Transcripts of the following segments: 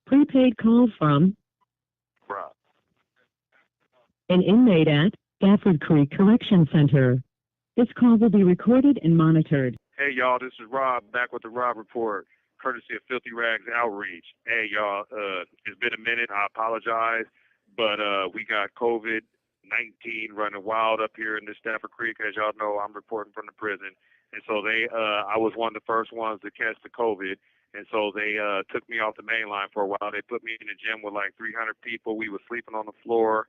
Prepaid call from Rob. an inmate at Stafford Creek Correction Center. This call will be recorded and monitored. Hey, y'all, this is Rob back with the Robb Report, courtesy of Filthy Rags Outreach. Hey, y'all, it's been a minute. I apologize, but we got COVID-19 running wild up here in this Stafford Creek. As y'all know, I'm reporting from the prison. And so I was one of the first ones to catch the COVID. And so they took me off the main line for a while. They put me in the gym with like 300 people. We were sleeping on the floor.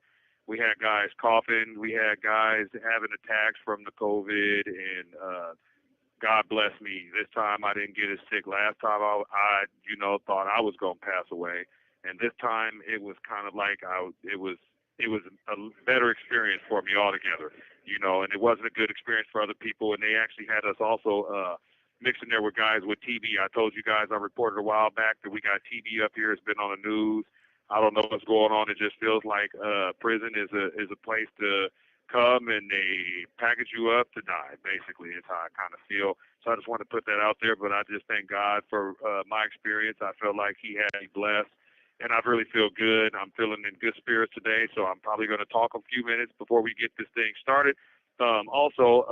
We had guys coughing. We had guys having attacks from the COVID. And God bless me. This time I didn't get as sick. Last time I thought I was going to pass away. And this time it was kind of like it was a better experience for me altogether, and it wasn't a good experience for other people. And they actually had us also mixing there with guys with TB. I told you guys, I reported a while back that we got TB up here. It's been on the news. I don't know what's going on. It just feels like prison is a place to come and they package you up to die. Basically, is how I kind of feel. So I just want to put that out there. But I just thank God for my experience. I feel like He had me blessed. And I really feel good. I'm feeling in good spirits today, so I'm probably going to talk a few minutes before we get this thing started. Also,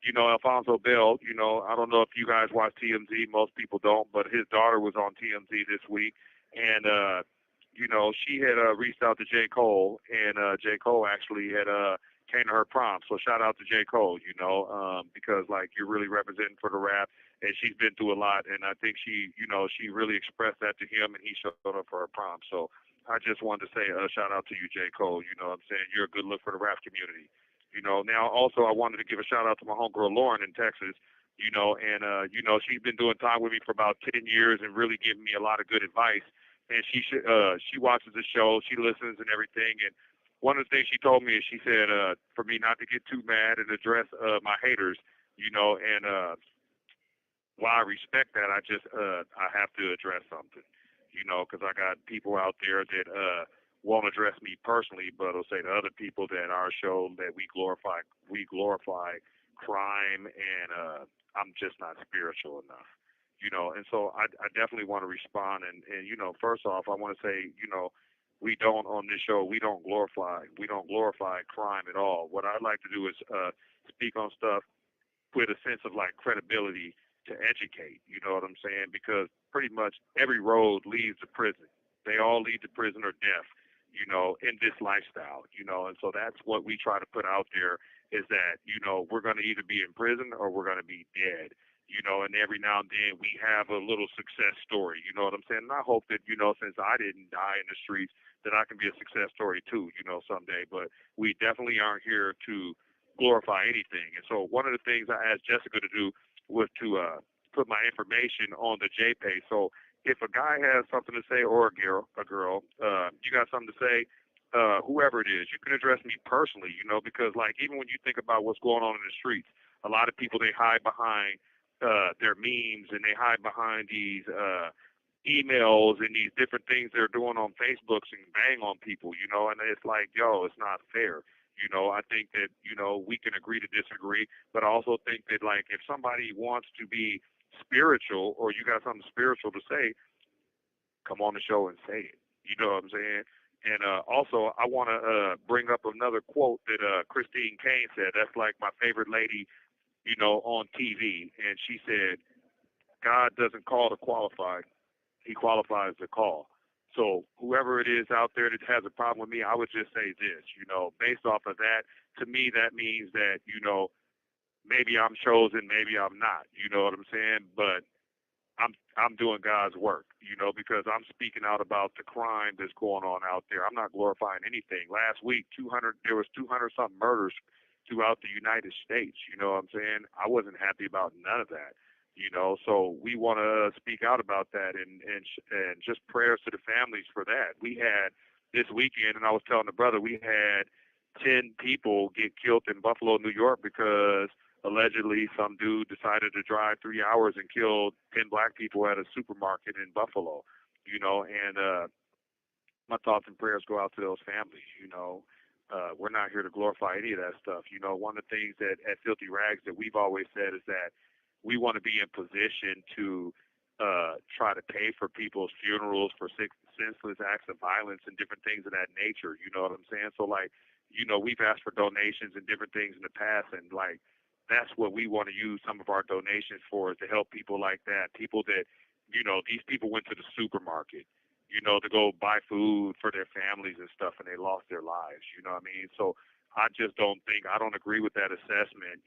Alfonso Bell, I don't know if you guys watch TMZ. Most people don't, but his daughter was on TMZ this week. And, she had reached out to J. Cole, and J. Cole actually had came to her prom. So shout out to J. Cole, because, you're really representing for the rap. And she's been through a lot, and I think she really expressed that to him, and he showed up for her prom. So I just wanted to say a shout out to you, J. Cole. You know what I'm saying? You're a good look for the rap community. Now also I wanted to give a shout out to my homegirl Lauren in Texas, she's been doing time with me for about 10 years and really giving me a lot of good advice. And she watches the show, she listens and everything. And one of the things she told me is she said for me not to get too mad and address my haters, while I respect that, I have to address something, because I got people out there that won't address me personally, but will say to other people that our show that we glorify crime, and I'm just not spiritual enough, and so I definitely want to respond. And first off, I want to say, we don't on this show, we don't glorify crime at all. What I'd like to do is speak on stuff with a sense of credibility to educate, you know what I'm saying? Because pretty much every road leads to prison. They all lead to prison or death, in this lifestyle, and so that's what we try to put out there is that, we're going to either be in prison or we're going to be dead, and every now and then we have a little success story, you know what I'm saying? And I hope that, since I didn't die in the streets, that I can be a success story too, someday. But we definitely aren't here to glorify anything. And so one of the things I asked Jessica to do was to put my information on the JPay. So if a guy has something to say or a girl, you got something to say, whoever it is, you can address me personally, because even when you think about what's going on in the streets, a lot of people, they hide behind their memes and they hide behind these emails and these different things they're doing on Facebooks and bang on people, and it's like, yo, it's not fair. I think that, we can agree to disagree, but I also think that, if somebody wants to be spiritual or you got something spiritual to say, come on the show and say it. You know what I'm saying? And also, I want to bring up another quote that Christine Kane said. That's my favorite lady, on TV. And she said, God doesn't call the qualified. He qualifies the call. So whoever it is out there that has a problem with me, I would just say this, based off of that, to me, that means that, maybe I'm chosen, maybe I'm not, you know what I'm saying? But I'm doing God's work, because I'm speaking out about the crime that's going on out there. I'm not glorifying anything. Last week, there was 200 something murders throughout the United States, you know what I'm saying? I wasn't happy about none of that. So we want to speak out about that and just prayers to the families for that. We had this weekend, and I was telling the brother, we had 10 people get killed in Buffalo, New York, because allegedly some dude decided to drive 3 hours and killed 10 black people at a supermarket in Buffalo, and my thoughts and prayers go out to those families, we're not here to glorify any of that stuff. One of the things that at Filthy Rags that we've always said is that we want to be in position to try to pay for people's funerals for senseless acts of violence and different things of that nature. You know what I'm saying? So like, we've asked for donations and different things in the past, and like that's what we want to use some of our donations for, is to help people like that. People that, these people went to the supermarket, to go buy food for their families and stuff, and they lost their lives. You know what I mean? So I don't agree with that assessment,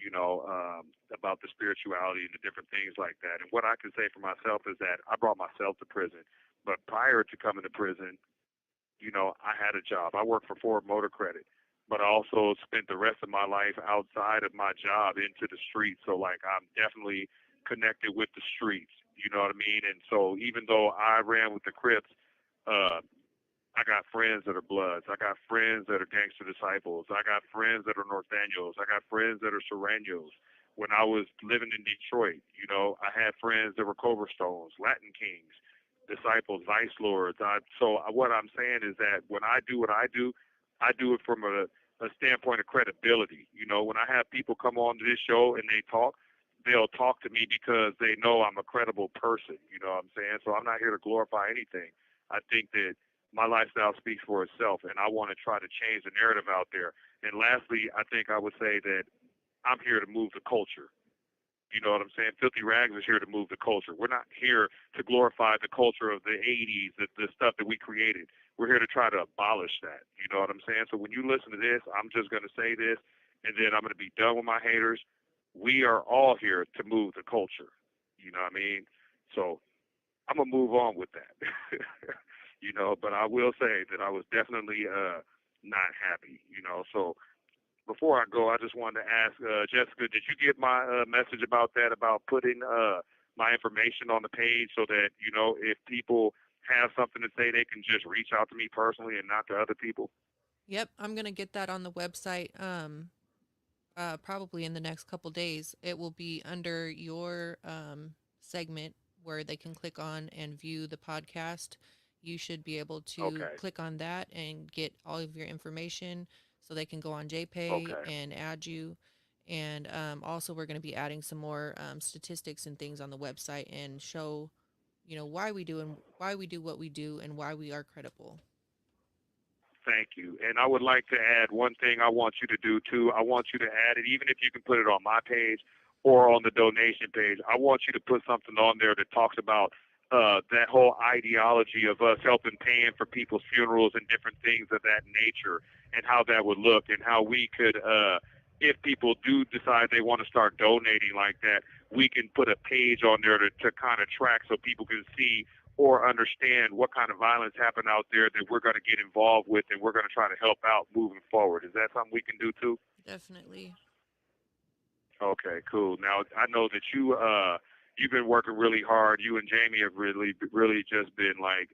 about the spirituality and the different things like that. And what I can say for myself is that I brought myself to prison. But prior to coming to prison, I had a job. I worked for Ford Motor Credit, but I also spent the rest of my life outside of my job into the streets. So like, I'm definitely connected with the streets. You know what I mean? And so even though I ran with the Crips, uh, I got friends that are Bloods. I got friends that are Gangster Disciples. I got friends that are Norteños. I got friends that are Sureños. When I was living in Detroit, I had friends that were Cobra Stones, Latin Kings, Disciples, Vice Lords. So what I'm saying is that when I do what I do it from a standpoint of credibility. When I have people come on to this show and they'll talk to me because they know I'm a credible person. You know what I'm saying? So I'm not here to glorify anything. I think that my lifestyle speaks for itself, and I want to try to change the narrative out there. And lastly, I think I would say that I'm here to move the culture. You know what I'm saying? Filthy Rags is here to move the culture. We're not here to glorify the culture of the 80s, the stuff that we created. We're here to try to abolish that. You know what I'm saying? So when you listen to this, I'm just going to say this, and then I'm going to be done with my haters. We are all here to move the culture. You know what I mean? So I'm going to move on with that. But I will say that I was definitely not happy. So before I go, I just wanted to ask Jessica, did you get my message about that, about putting my information on the page so that, if people have something to say, they can just reach out to me personally and not to other people? Yep, I'm gonna get that on the website. Probably in the next couple days. It will be under your segment where they can click on and view the podcast. You should be able to Okay. click on that and get all of your information so they can go on JPay Okay. and add you. And also, we're going to be adding some more statistics and things on the website and show, why we do and why we do what we do and why we are credible. Thank you. And I would like to add one thing I want you to do too. I want you to add it, even if you can put it on my page or on the donation page. I want you to put something on there that talks about that whole ideology of us helping paying for people's funerals and different things of that nature, and how that would look, and how we could, if people do decide they want to start donating like that, we can put a page on there to kind of track so people can see or understand what kind of violence happened out there that we're going to get involved with, and we're going to try to help out moving forward. Is that something we can do too? Definitely. Okay, cool. Now I know that you've been working really hard. You and Jamie have really just been like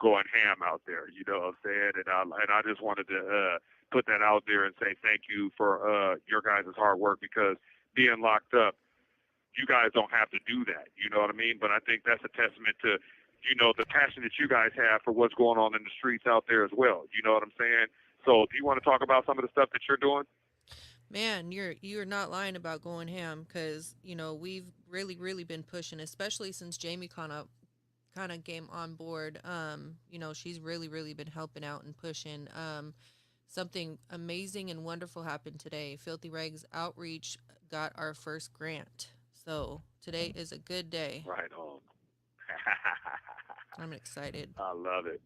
going ham out there. You know what I'm saying? And I just wanted to put that out there and say thank you for your guys' hard work, because being locked up, you guys don't have to do that. You know what I mean? But I think that's a testament to, the passion that you guys have for what's going on in the streets out there as well. You know what I'm saying? So do you want to talk about some of the stuff that you're doing? Man, you're not lying about going ham because we've really been pushing, especially since Jamie kind of came on board. She's really been helping out and pushing. Something amazing and wonderful happened today. Filthy Rags Outreach got our first grant, so today is a good day. Right on. I'm excited. I love it.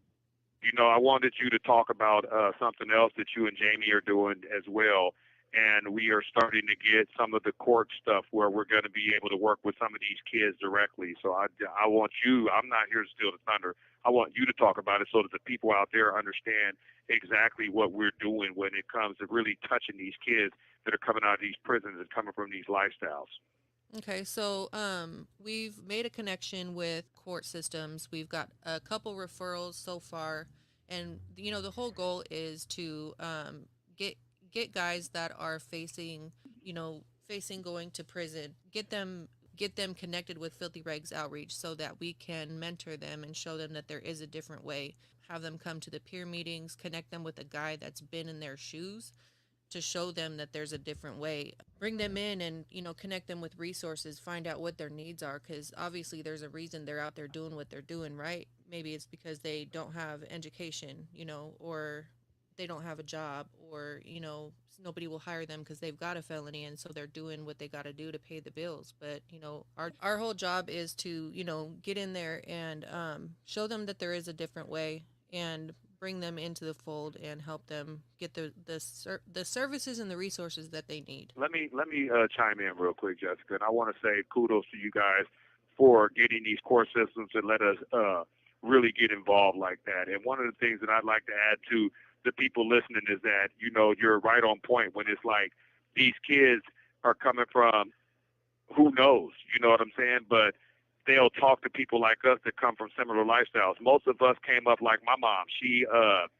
I wanted you to talk about something else that you and Jamie are doing as well. And we are starting to get some of the court stuff where we're going to be able to work with some of these kids directly. So I want you, I'm not here to steal the thunder. I want you to talk about it so that the people out there understand exactly what we're doing when it comes to really touching these kids that are coming out of these prisons and coming from these lifestyles. Okay, so we've made a connection with court systems. We've got a couple referrals so far, and the whole goal is to get get guys that are facing going to prison, get them connected with Filthy Rags Outreach so that we can mentor them and show them that there is a different way. Have them come to the peer meetings, connect them with a guy that's been in their shoes, to show them that there's a different way. Bring them in and, connect them with resources, find out what their needs are, because obviously there's a reason they're out there doing what they're doing, right? Maybe it's because they don't have education, or they don't have a job, or, nobody will hire them because they've got a felony, and so they're doing what they got to do to pay the bills. But, our whole job is to, get in there and show them that there is a different way, and bring them into the fold and help them get the services and the resources that they need. Let me chime in real quick, Jessica, and I want to say kudos to you guys for getting these core systems and let us really get involved like that. And one of the things that I'd like to add to the people listening is that you're right on point when it's like these kids are coming from who knows, you know what I'm saying? But they'll talk to people like us that come from similar lifestyles. Most of us came up like my mom.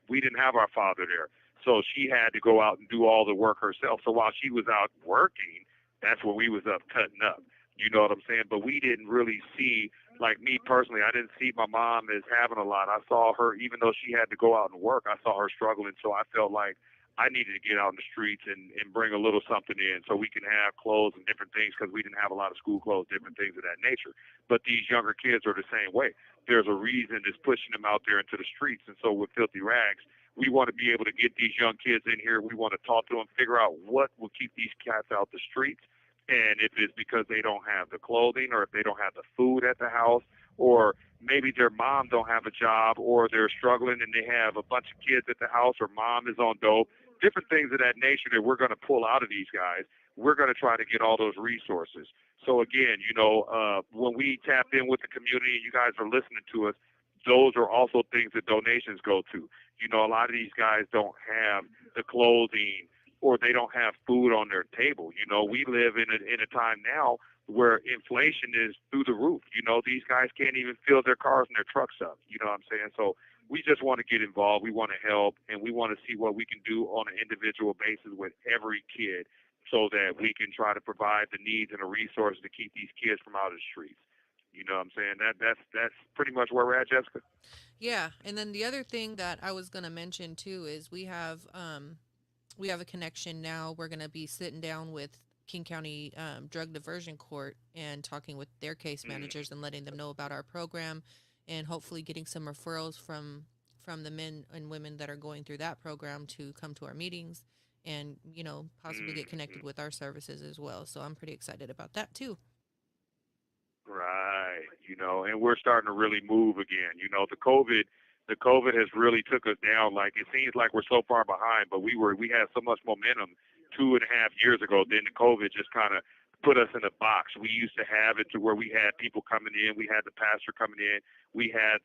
We didn't have our father there. So she had to go out and do all the work herself. So while she was out working, that's when we was up cutting up. You know what I'm saying? But we didn't really see, like me personally, I didn't see my mom as having a lot. I saw her, even though she had to go out and work, I saw her struggling. So I felt like I needed to get out in the streets and bring a little something in so we can have clothes and different things because we didn't have a lot of school clothes, different things of that nature. But these younger kids are the same way. There's a reason that's pushing them out there into the streets. And so with Filthy Rags, we want to be able to get these young kids in here. We want to talk to them, figure out what will keep these cats out the streets. And if it's because they don't have the clothing or if they don't have the food at the house or maybe their mom don't have a job or they're struggling and they have a bunch of kids at the house or mom is on dope, different things of that nature that we're going to pull out of these guys. We're going to try to get all those resources. So again, when we tap in with the community and you guys are listening to us, those are also things that donations go to. A lot of these guys don't have the clothing or they don't have food on their table. We live in a time now where inflation is through the roof. These guys can't even fill their cars and their trucks up. You know what I'm saying? So we just want to get involved. We want to help, and we want to see what we can do on an individual basis with every kid so that we can try to provide the needs and the resources to keep these kids from out of the streets. You know what I'm saying? That's pretty much where we're at, Jessica. Yeah, and then the other thing that I was going to mention too is we have a connection now. We're going to be sitting down with King County Drug Diversion Court and talking with their case managers and letting them know about our program, and hopefully getting some referrals from the men and women that are going through that program to come to our meetings and possibly get connected with our services as well. So I'm pretty excited about that too. Right. And we're starting to really move again. The COVID has really took us down. Like it seems like we're so far behind, but we had so much momentum 2.5 years ago. Then the COVID just kind of put us in a box. We used to have it to where we had people coming in. We had the pastor coming in. We had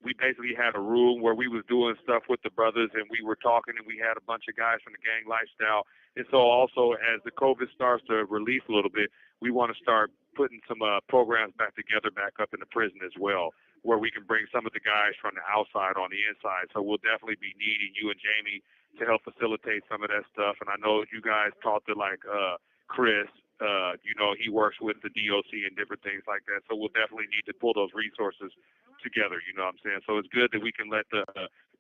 we basically had a room where we was doing stuff with the brothers and we were talking and we had a bunch of guys from the gang lifestyle. And so also as the COVID starts to release a little bit, we want to start putting some programs back together, back up in the prison as well, where we can bring some of the guys from the outside on the inside. So we'll definitely be needing you and Jamie to help facilitate some of that stuff. And I know you guys talked to Chris, he works with the DOC and different things like that. So we'll definitely need to pull those resources together, you know what I'm saying? So it's good that we can let the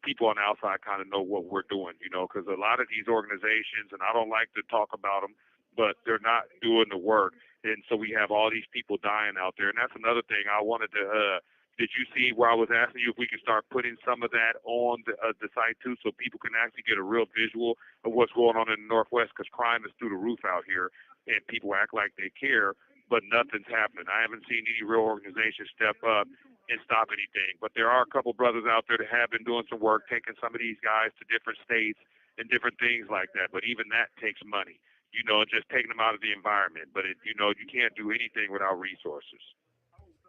people on the outside kind of know what we're doing, because a lot of these organizations, and I don't like to talk about them, but they're not doing the work. And so we have all these people dying out there. And that's another thing I wanted to did you see where I was asking you if we can start putting some of that on the site too, so people can actually get a real visual of what's going on in the Northwest? Because crime is through the roof out here, and people act like they care, but nothing's happening. I haven't seen any real organization step up and stop anything. But there are a couple brothers out there that have been doing some work, taking some of these guys to different states and different things like that. But even that takes money, just taking them out of the environment. But you can't do anything without resources.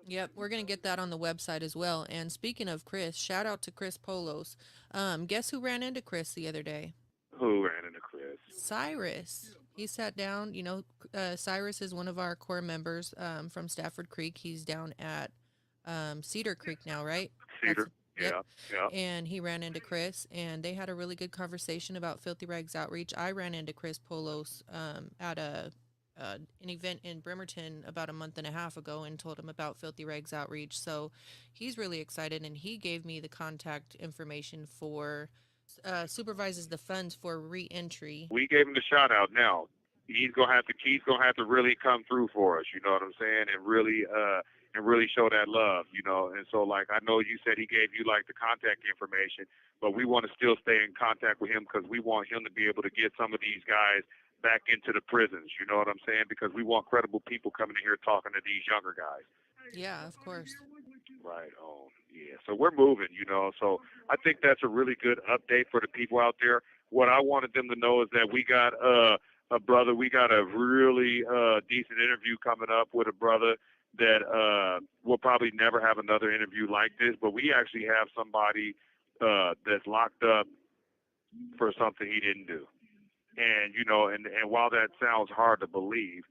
Yep, we're gonna get that on the website as well. And speaking of Chris, shout out to Chris Polos. Guess who ran into Chris the other day? Who ran into Chris? Cyrus. He sat down. Cyrus is one of our core members from Stafford Creek. He's down at Cedar Creek now, right? Cedar. Yep. Yeah, yeah. And he ran into Chris, and they had a really good conversation about Filthy Rags outreach. I ran into Chris Polos at an event in Bremerton about a month and a half ago and told him about Filthy Rags outreach. So he's really excited, and he gave me the contact information for supervises the funds for reentry. We gave him the shout out. Now he's gonna have to really come through for us. You know what I'm saying? And really show that love. You know. And so like I know you said he gave you like the contact information, but we want to still stay in contact with him because we want him to be able to get some of these guys back into the prisons. You know what I'm saying? Because we want credible people coming in here talking to these younger guys. Yeah, of course. Right on. Yeah. So we're moving, So I think that's a really good update for the people out there. What I wanted them to know is that we got we got a really decent interview coming up with a brother that will probably never have another interview like this, but we actually have somebody that's locked up for something he didn't do. And and while that sounds hard to believe,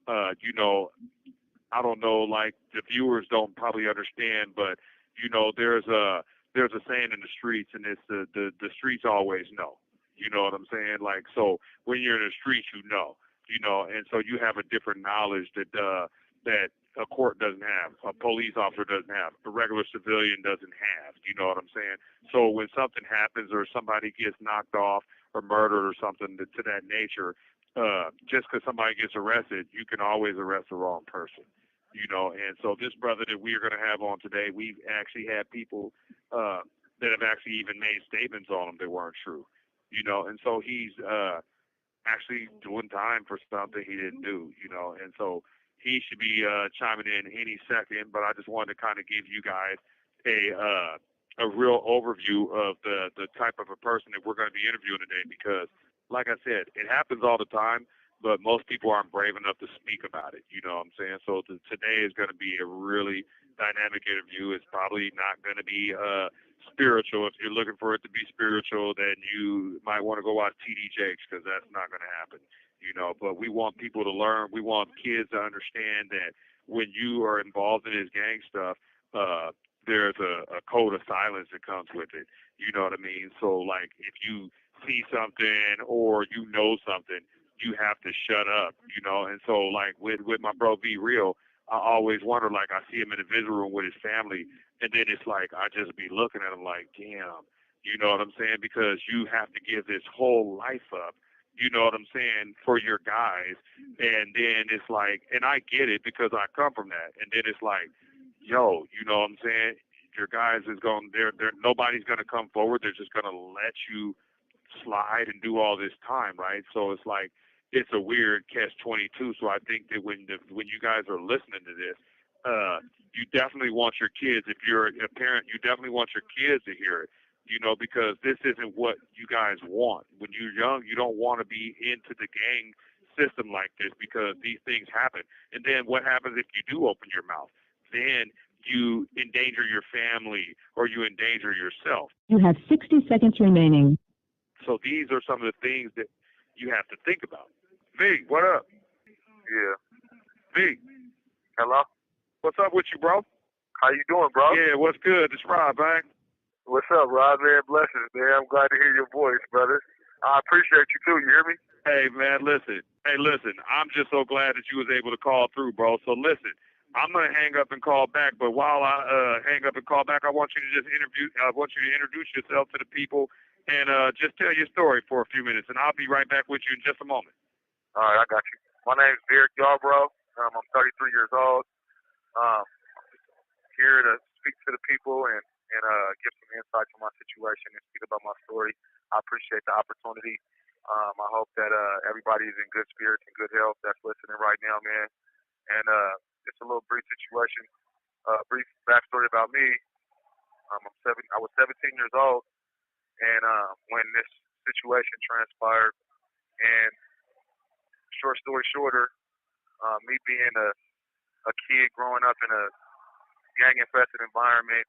uh, you know, I don't know, like the viewers don't probably understand, but there's a saying in the streets, and it's the streets always know. You know what I'm saying? Like so, when you're in the streets, and so you have a different knowledge that a court doesn't have, a police officer doesn't have, a regular civilian doesn't have. You know what I'm saying? So when something happens or somebody gets knocked off or murdered or something to that nature, just because somebody gets arrested, you can always arrest the wrong person. And so this brother that we are going to have on today, we've actually had people that have actually even made statements on him that weren't true. And so he's actually doing time for something he didn't do. And so he should be chiming in any second. But I just wanted to kind of give you guys a real overview of the type of a person that we're going to be interviewing today because, like I said, it happens all the time, but most people aren't brave enough to speak about it. You know what I'm saying? So today is going to be a really dynamic interview. It's probably not going to be spiritual. If you're looking for it to be spiritual, then you might want to go watch TD Jakes because that's not going to happen. But we want people to learn. We want kids to understand that when you are involved in this gang stuff, there's a code of silence that comes with it. You know what I mean? So, like, if you see something or something, you have to shut up. And so, like, with my bro V Real, I always wonder, like, I see him in the visitor room with his family, and then it's like I just be looking at him like, damn, you know what I'm saying? Because you have to give this whole life up, you know what I'm saying, for your guys. And then it's like, and I get it because I come from that. And then it's like, yo, you know what I'm saying? Your guys is going, they're nobody's going to come forward. They're just going to let you slide and do all this time, right? So it's like, it's a weird catch 22. So I think that when you guys are listening to this, you definitely want your kids. If you're a parent, you definitely want your kids to hear it. Because this isn't what you guys want. When you're young, you don't want to be into the gang system like this because these things happen. And then what happens if you do open your mouth? Then you endanger your family or you endanger yourself. You have 60 seconds remaining. So these are some of the things that you have to think about. V, what up? Yeah. V, Hello? what's up with you, bro? How you doing, bro? Yeah, what's good? It's Rob, man. What's up, Rob, man? Blessings, man. I'm glad to hear your voice, brother. I appreciate you, too. You hear me? Hey, man, listen. I'm just so glad that you was able to call through, bro. So listen, I'm going to hang up and call back, but while I hang up and call back, I want you to introduce yourself to the people and just tell your story for a few minutes, and I'll be right back with you in just a moment. All right, I got you. My name's Verrick Yarbrough. I'm 33 years old. Um, here to speak to the people and give some insight to my situation and speak about my story. I appreciate the opportunity. I hope that everybody is in good spirits and good health that's listening right now, man. And it's a little brief situation. Brief backstory about me. I was 17 years old, and when this situation transpired, and short story shorter, me being a kid growing up in a gang-infested environment,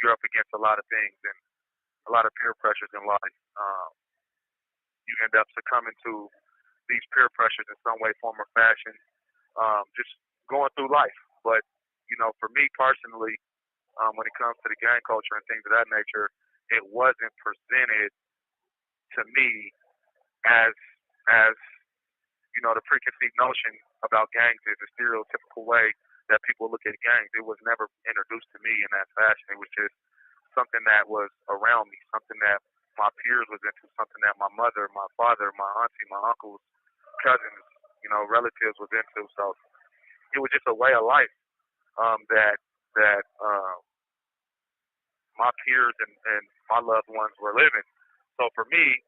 you're up against a lot of things and a lot of peer pressures in life. You end up succumbing to these peer pressures in some way, form, or fashion, just going through life. But, for me personally, when it comes to the gang culture and things of that nature, it wasn't presented to me as the preconceived notion about gangs is a stereotypical way that people look at gangs. It was never introduced to me in that fashion. It was just something that was around me, something that my peers was into, something that my mother, my father, my auntie, my uncles, cousins, relatives was into. So it was just a way of life that my peers and my loved ones were living. So for me,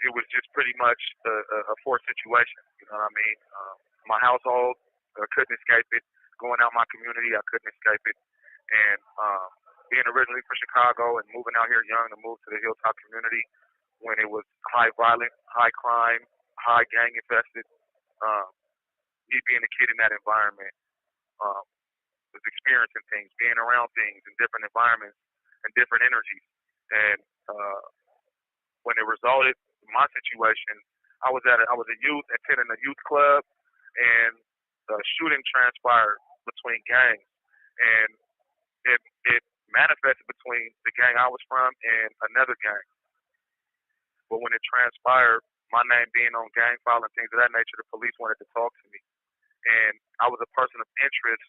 it was just pretty much a forced situation. You know what I mean? My household couldn't escape it. Going out my community, I couldn't escape it. And being originally from Chicago and moving out here young to move to the Hilltop community when it was high violence, high crime, high gang infested, me being a kid in that environment, um, was experiencing things, being around things in different environments and different energies. And when it resulted in my situation, I was a youth attending a youth club, and the shooting transpired between gangs, and it manifested between the gang I was from and another gang. But when it transpired, my name being on gang file and things of that nature, the police wanted to talk to me, and I was a person of interest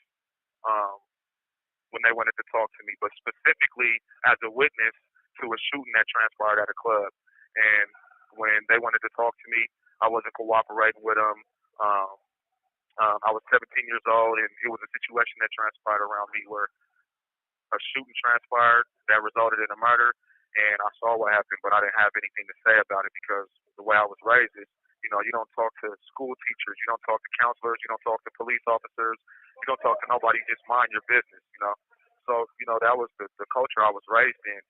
when they wanted to talk to me, but specifically as a witness to a shooting that transpired at a club. And when they wanted to talk to me, I wasn't cooperating with them. I was 17 years old, and it was a situation that transpired around me where a shooting transpired that resulted in a murder, and I saw what happened, but I didn't have anything to say about it because the way I was raised is, you don't talk to school teachers, you don't talk to counselors, you don't talk to police officers, you don't talk to nobody, you just mind your business. So, that was the culture I was raised in.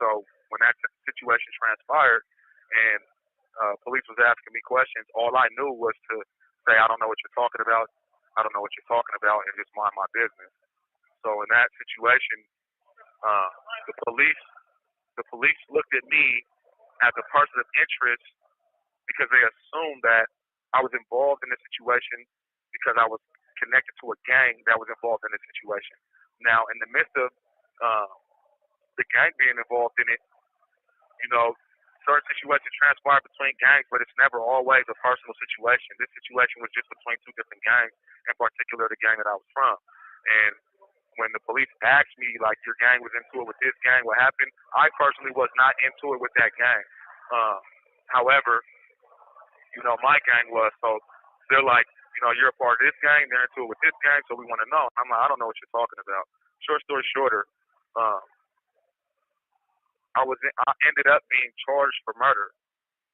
So when that situation transpired and police was asking me questions, all I knew was to say, I don't know what you're talking about. I don't know what you're talking about, and just mind my business. So in that situation, the police looked at me as a person of interest because they assumed that I was involved in the situation because I was connected to a gang that was involved in the situation. Now, in the midst of the gang being involved in it, certain situations transpire between gangs, but it's never always a personal situation. This situation was just between two different gangs, in particular the gang that I was from. And when the police asked me, like, your gang was into it with this gang, what happened? I personally was not into it with that gang. However, my gang was. So they're like, you're a part of this gang, they're into it with this gang, so we want to know. I'm like, I don't know what you're talking about. Short story shorter, I ended up being charged for murder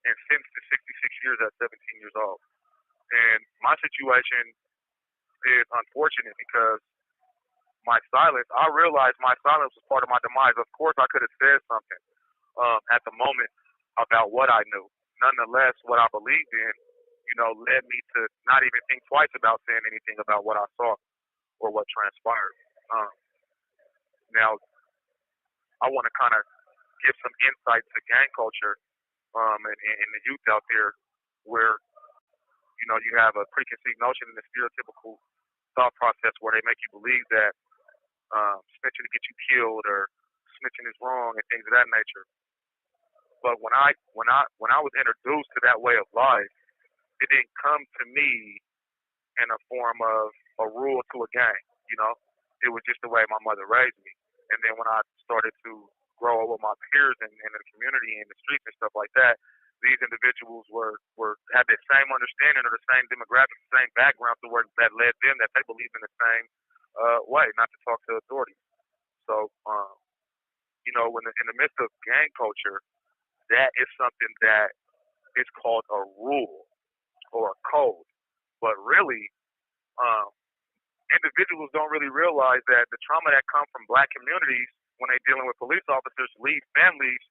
and sentenced to 66 years at 17 years old. And my situation is unfortunate because I realized my silence was part of my demise. Of course, I could have said something at the moment about what I knew. Nonetheless, what I believed in, led me to not even think twice about saying anything about what I saw or what transpired. Now, I want to kind of give some insight to gang culture and the youth out there where, you have a preconceived notion and a stereotypical thought process where they make you believe that snitching to get you killed or snitching is wrong and things of that nature. But when I was introduced to that way of life, it didn't come to me in a form of a rule to a gang. It was just the way my mother raised me. And then when I started to grow up with my peers in the community and the streets and stuff like that, these individuals had the same understanding or the same demographic, the same background to where that led them that they believed in the same way, not to talk to authorities. So, when in the midst of gang culture, that is something that is called a rule or a code. But really, individuals don't really realize that the trauma that comes from black communities when they're dealing with police officers lead families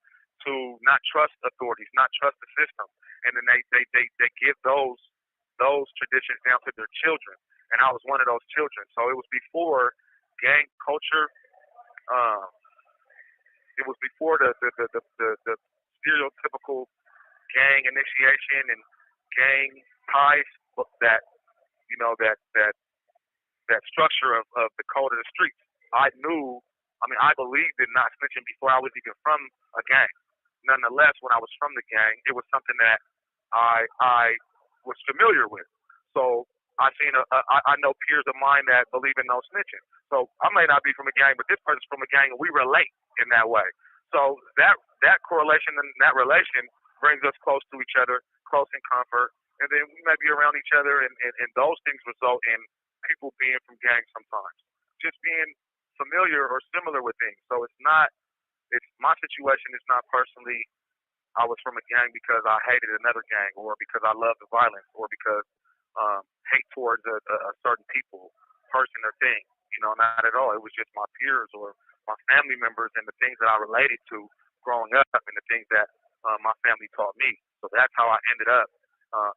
to not trust authorities, not trust the system. And then they give those traditions down to their children. And I was one of those children. So it was before gang culture. It was before the stereotypical gang initiation and gang ties that that structure of the code of the streets. I believed in not snitching before I was even from a gang. Nonetheless, when I was from the gang, it was something that I was familiar with. So I know peers of mine that believe in no snitching. So I may not be from a gang, but this person's from a gang, and we relate in that way. So that correlation and that relation brings us close to each other, close in comfort, and then we may be around each other, and those things result in people being from gangs sometimes, just being familiar or similar with things. So it's my situation is not personally I was from a gang because I hated another gang, or because I loved the violence, or because hate towards a certain people, person, or thing. Not at all. It was just my peers or my family members and the things that I related to growing up, and the things that my family taught me. So that's how I ended up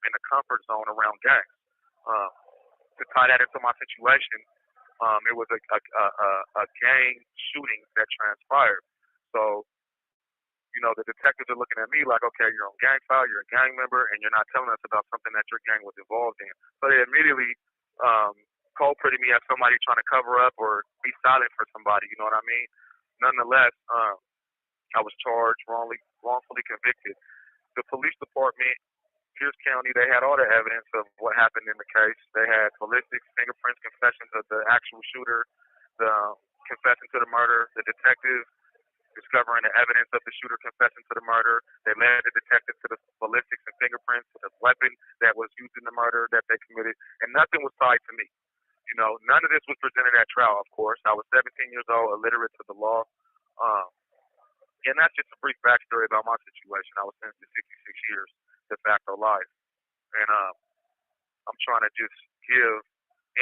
in a comfort zone around gangs. To tie that into my situation, it was a gang shooting that transpired. So the detectives are looking at me like, okay, you're on gang file, you're a gang member, and you're not telling us about something that your gang was involved in. So they immediately cold-pretty me as somebody trying to cover up or be silent for somebody, you know what I mean? Nonetheless, I was charged, wrongfully convicted. The police department, Pierce County, they had all the evidence of what happened in the case. They had ballistics, fingerprints, confessions of the actual shooter, the confessing to the murder, the detective discovering the evidence of the shooter confessing to the murder. They led the detective to the ballistics and fingerprints, to the weapon that was used in the murder that they committed, and nothing was tied to me. None of this was presented at trial, of course. I was 17 years old, illiterate to the law. And that's just a brief backstory about my situation. I was sentenced to 66 years de facto life. And I'm trying to just give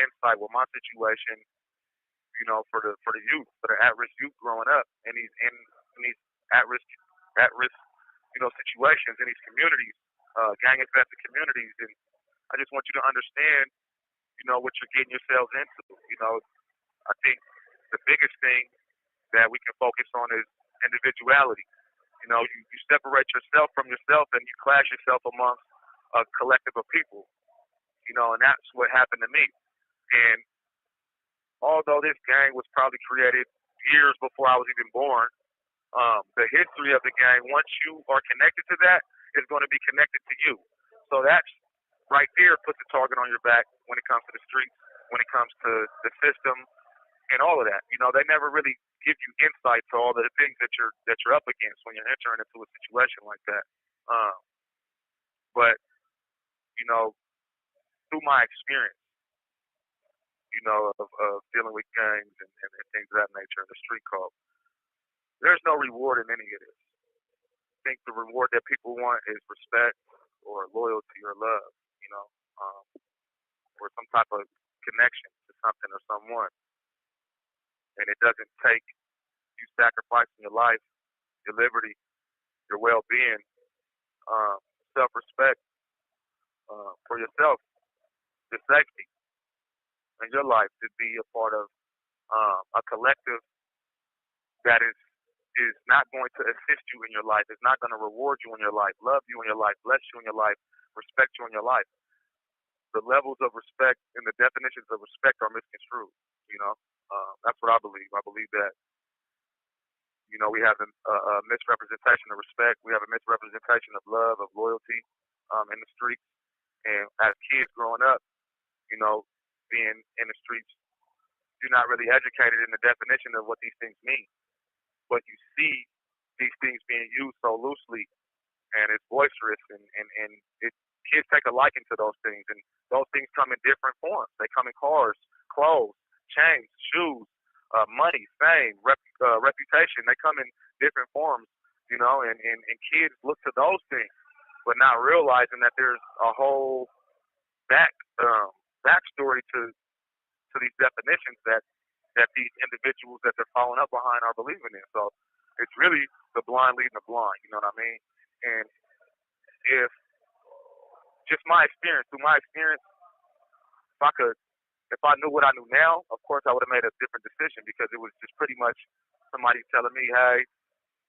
insight with my situation, for the youth, for the at-risk youth growing up in these at-risk situations in these communities, gang-infested communities. And I just want you to understand, what you're getting yourselves into. I think the biggest thing that we can focus on is individuality. You separate yourself from yourself, and you clash yourself amongst a collective of people. And that's what happened to me. And although this gang was probably created years before I was even born, the history of the gang, once you are connected to that, is going to be connected to you. So that's right there puts a target on your back when it comes to the streets, when it comes to the system, and all of that. They never really give you insight to all of the things that you're up against when you're entering into a situation like that. But through my experience, of dealing with gangs and things of that nature in the street code, there's no reward in any of this. I think the reward that people want is respect or loyalty or love, or some type of connection to something or someone. And it doesn't take you sacrificing your life, your liberty, your well-being, self-respect for yourself, your safety, and your life to be a part of a collective that is not going to assist you in your life, is not going to reward you in your life, love you in your life, bless you in your life, respect you in your life. The levels of respect and the definitions of respect are misconstrued. That's what I believe. I believe that we have a misrepresentation of respect. We have a misrepresentation of love, of loyalty in the streets. And as kids growing up, being in the streets, you're not really educated in the definition of what these things mean. But you see these things being used so loosely, and it's boisterous, and kids take a liking to those things. And those things come in different forms. They come in cars, clothes, chains, shoes, money, fame, reputation. They come in different forms, and kids look to those things, but not realizing that there's a whole backstory to these definitions that these individuals that they're following up behind are believing in. So it's really the blind leading the blind, you know what I mean? And if just through my experience, if I knew what I knew now, of course I would have made a different decision, because it was just pretty much somebody telling me, hey,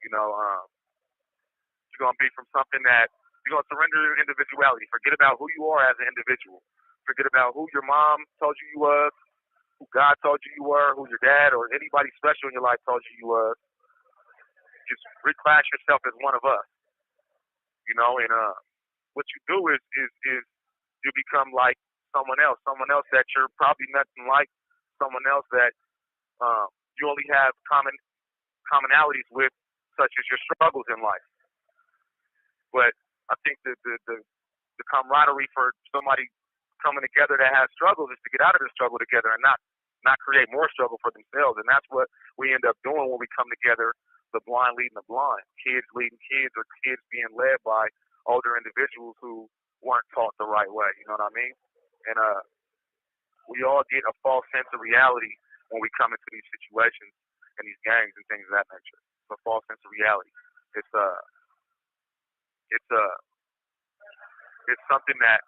you're going to be from something that you're going to surrender your individuality. Forget about who you are as an individual. Forget about who your mom told you you was, who God told you you were, who your dad or anybody special in your life told you was. Just reclass yourself as one of us, and what you do is you become like someone else that you're probably nothing like, someone else that you only have commonalities with, such as your struggles in life. But I think the camaraderie for somebody coming together that has struggles is to get out of the struggle together and not create more struggle for themselves. And that's what we end up doing when we come together, the blind leading the blind, kids leading kids, or kids being led by older individuals who weren't taught the right way. You know what I mean? And we all get a false sense of reality when we come into these situations and these gangs and things of that nature. It's a false sense of reality. It's something that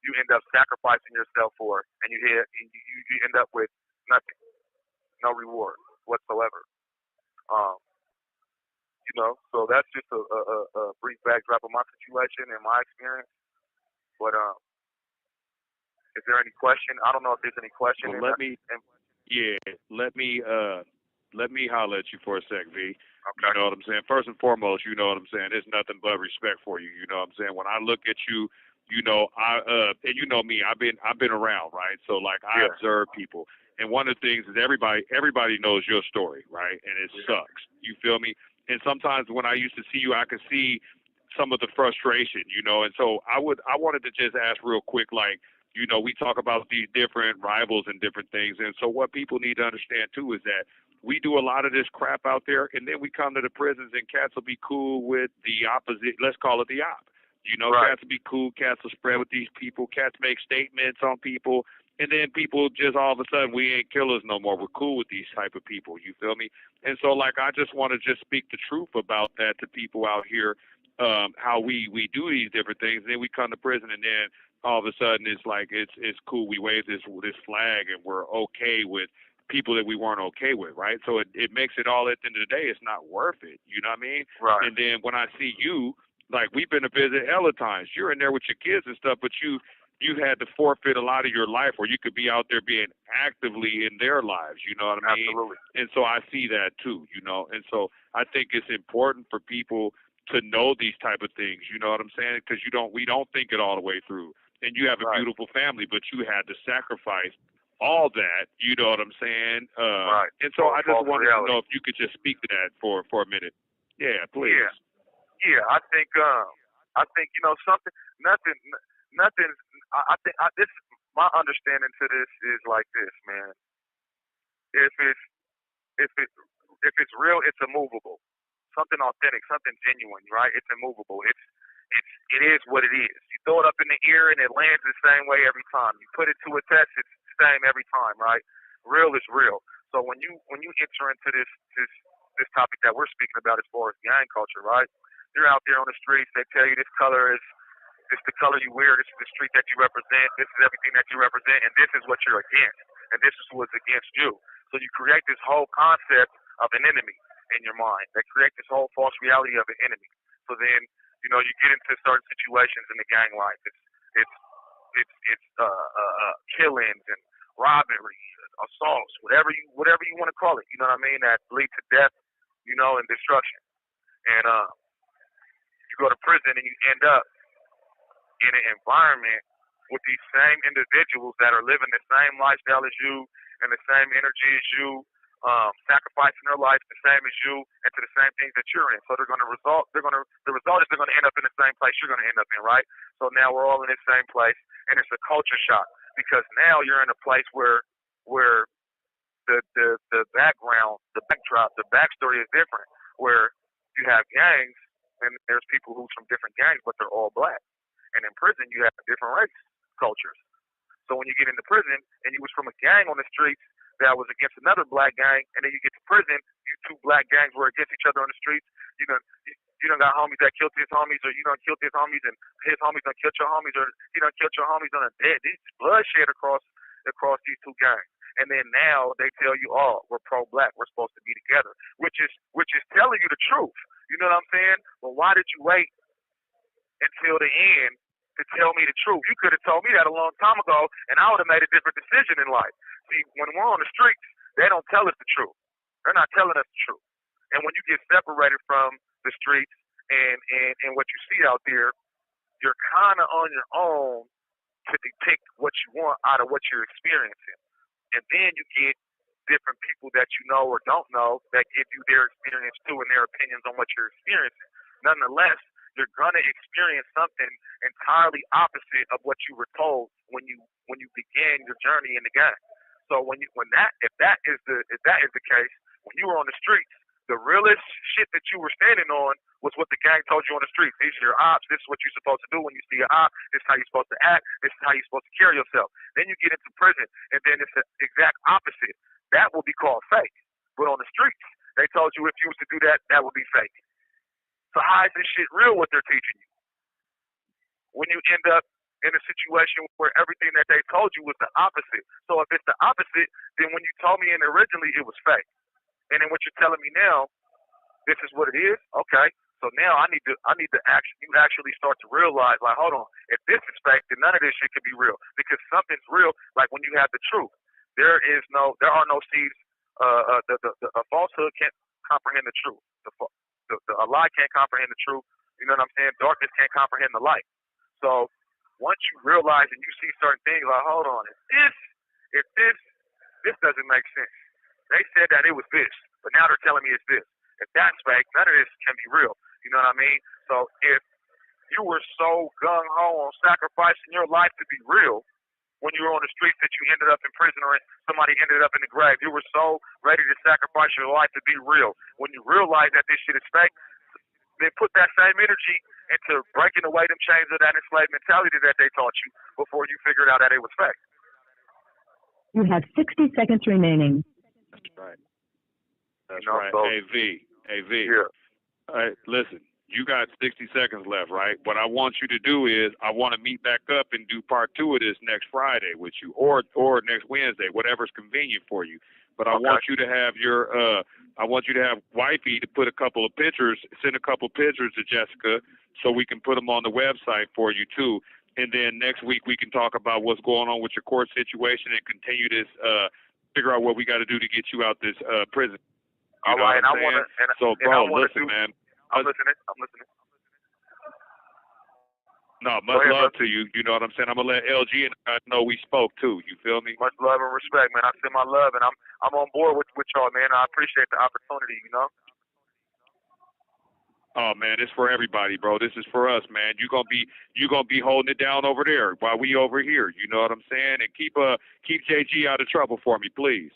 you end up sacrificing yourself for, and you end up with nothing, no reward whatsoever. So that's just a brief backdrop of my situation and my experience. But is there any question? I don't know if there's any question. Well, let me holler at you for a sec, V. Okay. You know what I'm saying? First and foremost, you know what I'm saying? There's nothing but respect for you. You know what I'm saying? When I look at you, and you know me, I've been around, right? So like I observe people, and one of the things is everybody knows your story, right? And it sucks. You feel me? And sometimes when I used to see you, I could see some of the frustration, and so I wanted to just ask real quick, like, we talk about these different rivals and different things, and so what people need to understand too is that we do a lot of this crap out there, and then we come to the prisons, and cats will be cool with the opposite. Let's call it the op. Right. Cats will be cool. Cats will spread with these people. Cats make statements on people, and then people just all of a sudden, we ain't killers no more. We're cool with these type of people. You feel me? And so, like, I just want to just speak the truth about that to people out here, how we do these different things, and then we come to prison, and then all of a sudden it's like it's cool. We wave this flag, and we're okay with people that we weren't okay with, right? So it makes it all, at the end of the day, it's not worth it. You know what I mean? Right. And then when I see you, like, we've been to visit hella times. You're in there with your kids and stuff, but you had to forfeit a lot of your life, or you could be out there being actively in their lives. You know what I mean? Absolutely. And so I see that too, And so I think it's important for people to know these type of things. You know what I'm saying? Because we don't think it all the way through. And you have a beautiful family, but you had to sacrifice all that. You know what I'm saying? Right. And so I just wanted to know if you could just speak to that for a minute. Yeah, please. Yeah. I think something. Nothing. I think this. My understanding to this is like this, man. If it's real, it's immovable. Something authentic, something genuine, right? It's immovable. It is what it is. You throw it up in the air and it lands the same way every time. You put it to a test, it's the same every time, right? Real is real. So when you enter into this topic that we're speaking about as far as gang culture, right? You're out there on the streets, they tell you this color is the color you wear, this is the street that you represent, this is everything that you represent, and this is what you're against, and this is what's against you. So you create this whole concept of an enemy in your mind. They create this whole false reality of an enemy. So then, you get into certain situations in the gang life. It's killings and robbery, assaults, whatever you want to call it. You know what I mean? That lead to death, and destruction. And you go to prison and you end up in an environment with these same individuals that are living the same lifestyle as you and the same energy as you, sacrificing their life the same as you and to the same things that you're in. So the result is they're going to end up in the same place you're going to end up in, right? So now we're all in the same place, and it's a culture shock because now you're in a place where the background, the backdrop, the backstory is different, where you have gangs and there's people who's from different gangs, but they're all black. And in prison, you have different race cultures. So when you get into prison and you was from a gang on the streets that was against another black gang, and then you get to prison, you two black gangs were against each other on the streets. You done got homies that killed his homies, or you done killed his homies, and his homies done killed your homies, or you done killed your homies on a dead. There's bloodshed across these two gangs. And then now they tell you, oh, we're pro-black, we're supposed to be together, which is telling you the truth. You know what I'm saying? Well, why did you wait until the end to tell me the truth? You could have told me that a long time ago, and I would have made a different decision in life. See, when we're on the streets, they don't tell us the truth. They're not telling us the truth. And when you get separated from the streets and what you see out there, you're kind of on your own to depict what you want out of what you're experiencing. And then you get different people that you know or don't know that give you their experience too and their opinions on what you're experiencing. Nonetheless, you're gonna experience something entirely opposite of what you were told when you began your journey in the game. So if that is the case, when you were on the streets, the realest shit that you were standing on was what the gang told you on the streets. These are your ops. This is what you're supposed to do when you see an op. This is how you're supposed to act. This is how you're supposed to carry yourself. Then you get into prison, and then it's the exact opposite. That will be called fake. But on the streets, they told you if you was to do that, that would be fake. So how is this shit real, what they're teaching you? When you end up in a situation where everything that they told you was the opposite. So if it's the opposite, then when you told me originally, it was fake. And then what you're telling me now, this is what it is? Okay. So now I need to actually start to realize, like, hold on, if this is fake, then none of this shit can be real. Because something's real, like when you have the truth. There are no seeds. A falsehood can't comprehend the truth. A lie can't comprehend the truth. You know what I'm saying? Darkness can't comprehend the light. So once you realize and you see certain things, like, hold on, if this doesn't make sense. They said that it was this, but now they're telling me it's this. If that's fake, none of this can be real. You know what I mean? So if you were so gung-ho on sacrificing your life to be real when you were on the streets that you ended up in prison or somebody ended up in the grave, you were so ready to sacrifice your life to be real. When you realize that this shit is fake, then put that same energy into breaking away them chains of that enslaved mentality that they taught you before you figured out that it was fake. You have 60 seconds remaining. That's right. That's You know, right. so- Hey, V. Yeah. All right, listen, you got 60 seconds left, right? What I want you to do is I want to meet back up and do part 2 of this next Friday with you or next Wednesday, whatever's convenient for you. But I want you to have wifey to put a couple of pictures, send a couple of pictures to Jessica so we can put them on the website for you too. And then next week we can talk about what's going on with your court situation and continue this, figure out what we got to do to get you out this prison. You know All right, what I'm saying? So, bro, listen, man. I'm listening. No, much Go ahead, love brother. to you. You know what I'm saying? I'm gonna let LG and I know we spoke too. You feel me? Much love and respect, man. I send my love, and I'm on board with y'all, man. I appreciate the opportunity, you know. Oh man, it's for everybody, bro. This is for us, man. You gonna be holding it down over there while we over here. You know what I'm saying? And keep JG out of trouble for me, please.